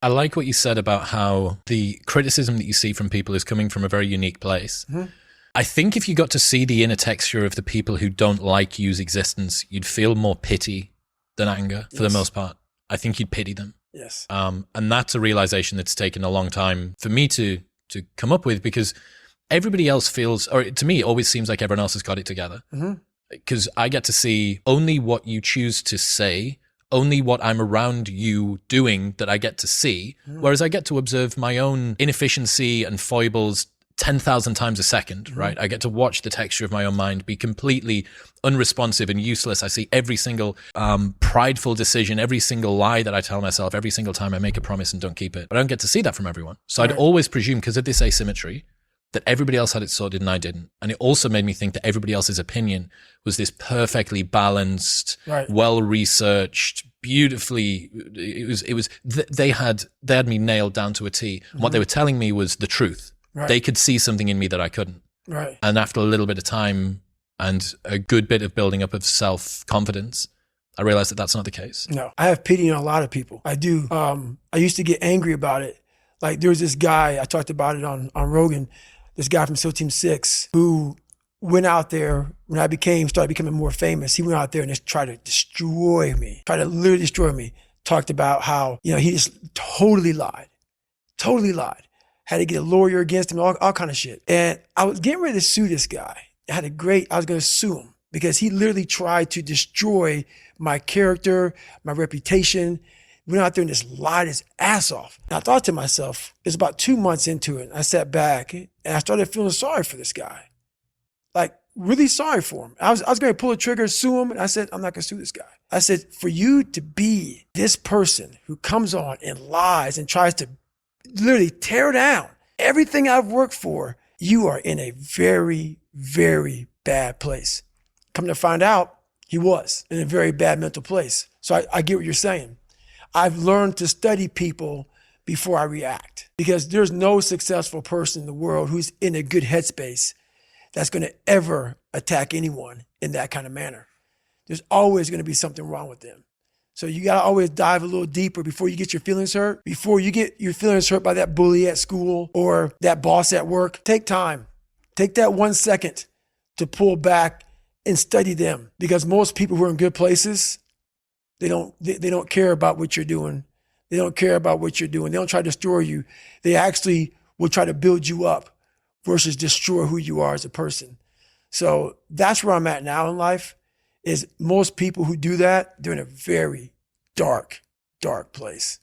I like what you said about how the criticism that you see from people is coming from a very unique place. Mm-hmm. I think if you got to see the inner texture of the people who don't like you's existence, you'd feel more pity than anger for the most part. I think you'd pity them. Yes. And that's a realization that's taken a long time for me to come up with, because everybody else feels, or to me, it always seems like everyone else has got it together. Because I get to see only what you choose to say, only what I'm around you doing that I get to see, whereas I get to observe my own inefficiency and foibles 10,000 times a second, right? I get to watch the texture of my own mind be completely unresponsive and useless. I see every single prideful decision, every single lie that I tell myself, every single time I make a promise and don't keep it. But I don't get to see that from everyone. So I'd always presume, because of this asymmetry, that everybody else had it sorted and I didn't. And it also made me think that everybody else's opinion was this perfectly balanced, well-researched, beautifully, they had me nailed down to a T. And what they were telling me was the truth. They could see something in me that I couldn't. And after a little bit of time and a good bit of building up of self-confidence, I realized that that's not the case. No, I have pity on a lot of people. I do. I used to get angry about it. Like there was this guy, I talked about it on Rogan, this guy from SEAL Team 6 who went out there when I started becoming more famous. He went out there and just tried to destroy me, tried to literally destroy me. Talked about how, he just totally lied. Had to get a lawyer against him, all kind of shit. And I was getting ready to sue this guy. I was going to sue him because he literally tried to destroy my character, my reputation. Went out there and just lied his ass off. And I thought to myself, it's about 2 months into it. I sat back and I started feeling sorry for this guy. Like really sorry for him. I was going to pull the trigger, sue him. And I said, I'm not going to sue this guy. I said, for you to be this person who comes on and lies and tries to literally tear down everything I've worked for, you are in a very, very bad place. Come to find out, he was in a very bad mental place. So I get what you're saying. I've learned to study people before I react, because there's no successful person in the world who's in a good headspace that's going to ever attack anyone in that kind of manner. There's always going to be something wrong with them. So you got to always dive a little deeper before you get your feelings hurt. Before you get your feelings hurt by that bully at school or that boss at work, take time. Take that 1 second to pull back and study them, because most people who are in good places, they don't care about what you're doing. They don't care about what you're doing. They don't try to destroy you. They actually will try to build you up versus destroy who you are as a person. So that's where I'm at now in life, is most people who do that, they're in a very dark, dark place.